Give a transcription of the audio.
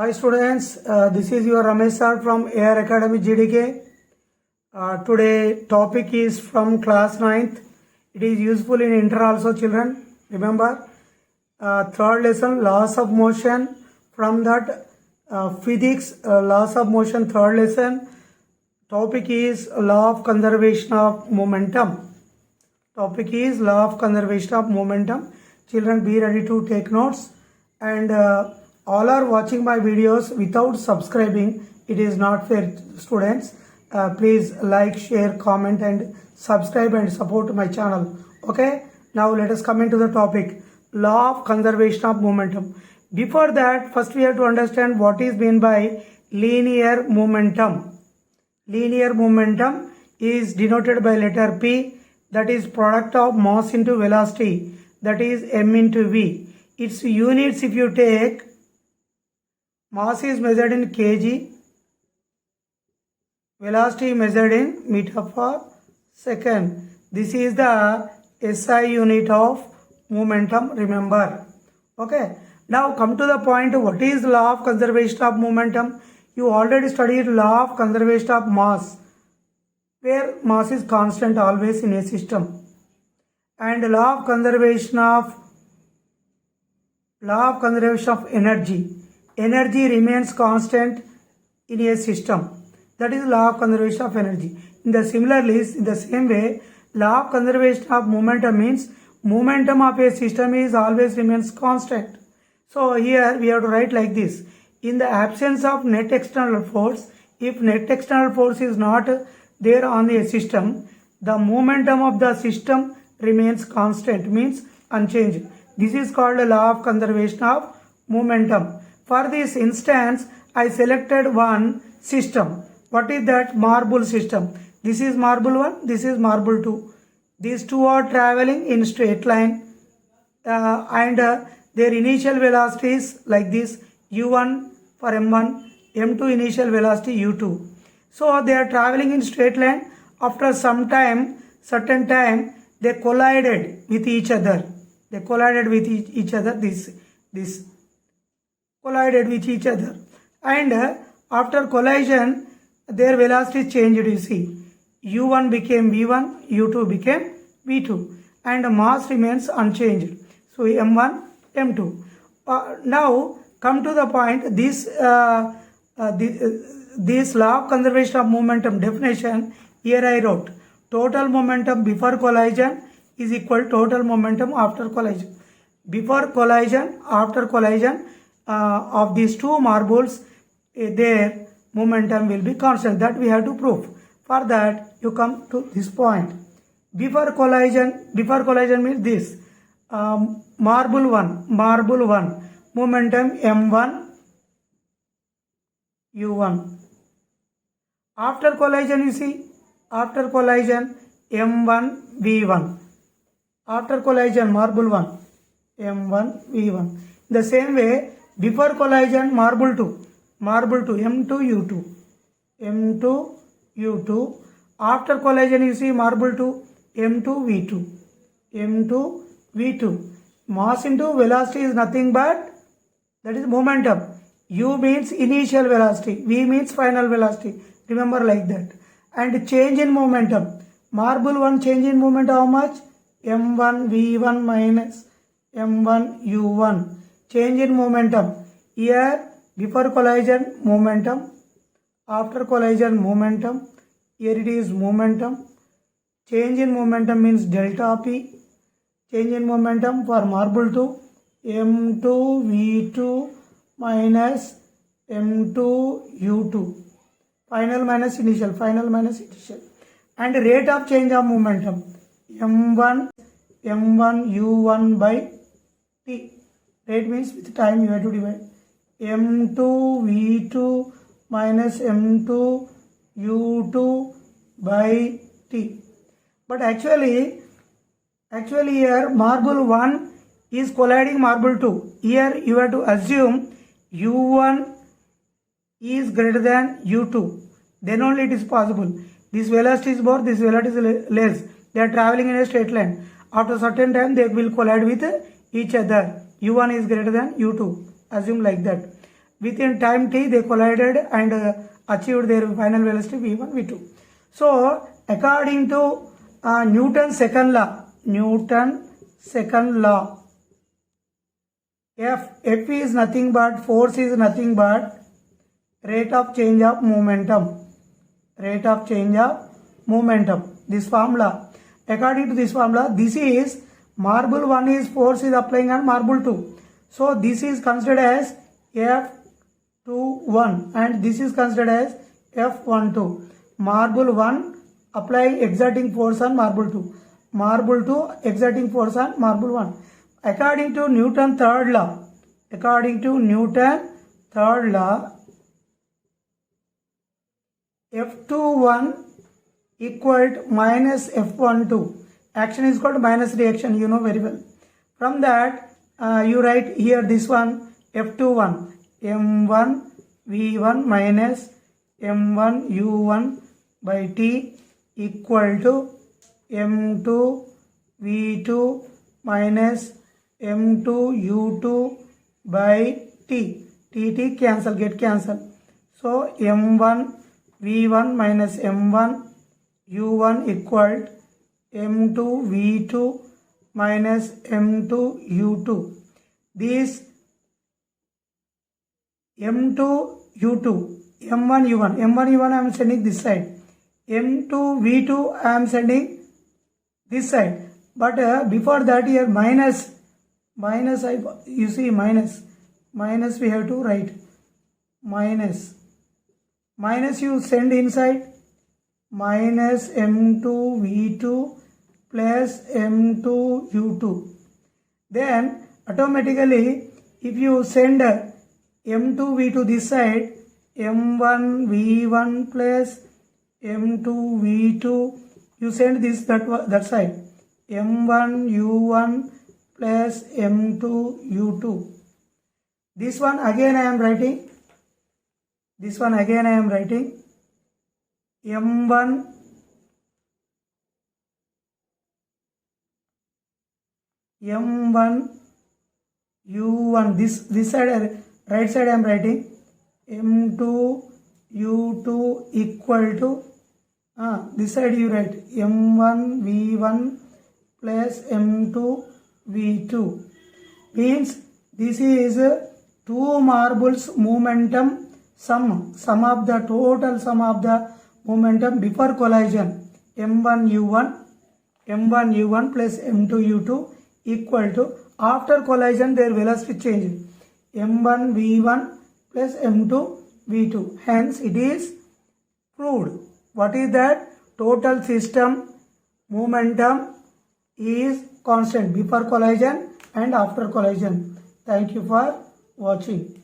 Hi students, this is your Ramesh sir from Air Academy GDK. Today topic is from class 9th. It is useful in inter also children. Remember, third lesson laws of motion. From that physics laws of motion third lesson. Topic is law of conservation of momentum. Topic is law of conservation of momentum. Children, be ready to take notes and all are watching my videos without subscribing. It is not fair, students. Please like, share, comment and subscribe and support my channel. Okay, now let us come into the topic, law of conservation of momentum. Before that, first we have to understand what is meant by linear momentum. Linear momentum is denoted by letter P, that is product of mass into velocity, that is m into v. Its units, if you take, mass is measured in kg, velocity measured in meter per second. This is the SI unit of momentum, remember. Okay, now come to the point, what is law of conservation of momentum? You already studied law of conservation of mass, where mass is constant always in a system, and law of conservation of energy. Energy remains constant in a system. That is law of conservation of energy. In the same way, law of conservation of momentum means momentum of a system is always remains constant. So here we have to write like this. In the absence of net external force, if net external force is not there on a system, the momentum of the system remains constant, means unchanged. This is called the law of conservation of momentum. For this instance, I selected one system. What is that? Marble system. This is marble 1, this is marble 2. These two are traveling in straight line and their initial velocity is like this, u1 for m1, m2 initial velocity u2. So they are traveling in straight line. After some time, certain time, they collided with each other. They collided with each other, this collided with each other, and after collision their velocity changed. You see, u1 became v1, u2 became v2, and mass remains unchanged. So m1, m2. Now come to the point, this law of conservation of momentum definition. Here I wrote total momentum before collision is equal to total momentum after collision. Before collision, after collision of these two marbles, their momentum will be constant. That we have to prove. For that, you come to this point. Before collision means this. Marble 1, momentum m1 u1. After collision, you see, after collision m1 v1. After collision marble 1 m1 v1. The same way, before collision marble 2 m2 u2. After collision, you see, marble 2 m2 v2. Mass into velocity is nothing but, that is momentum. U means initial velocity, v means final velocity, remember like that. And change in momentum, marble 1 change in momentum how much? m1 v1 minus m1 u1. Change in momentum, here before collision momentum, after collision momentum, here it is momentum. Change in momentum means delta p. Change in momentum for marble 2 m2 v2 minus m2 u2. Final minus initial. And rate of change of momentum, m1 u1 by t. Rate means with time you have to divide. m2 v2 minus m2 u2 by t. But actually here marble 1 is colliding marble 2. Here you have to assume u1 is greater than u2. Then only it is possible. This velocity is more, this velocity is less. They are traveling in a straight line. After certain time they will collide with each other. u1 is greater than u2. Assume like that. within time t they collided and achieved their final velocity v1 v2. So according to Newton's second law, F is nothing but, force is nothing but rate of change of momentum. This formula, according to this formula, this is marble 1 is force is applying on marble 2. So this is considered as F21 and this is considered as F12. Marble 1 applying exerting force on marble 2. Marble 2 exerting force on marble 1. According to Newton's third law, F21 equal to minus F12. Action is called minus reaction, you know very well. From that, you write here this one, F21, m1 v1 minus m1 u1 by t equal to m2 v2 minus m2 u2 by t. T cancel, get cancel. So m1 v1 minus m1 u1 equal m2 v2 minus m2 u2. This m2 u2, m1 u1 I am sending this side, m2 v2 I am sending this side. But before that here minus you see minus we have to write minus you send inside, minus m2 v2 plus m2 u2. Then automatically if you send m2 v2 this side, m1 v1 plus m2 v2, you send this that side, m1 u1 plus m2 u2. This one again I am writing m1 u1, this side, right side I am writing m2 u2 equal to this side you write m1 v1 plus m2 v2. Means this is two marbles momentum sum of the total sum of the momentum before collision, m1 u1 plus m2 u2 equal to after collision their velocity change, m1 v1 plus m2 v2. Hence it is proved. What is that? Total system momentum is constant before collision and after collision. Thank you for watching.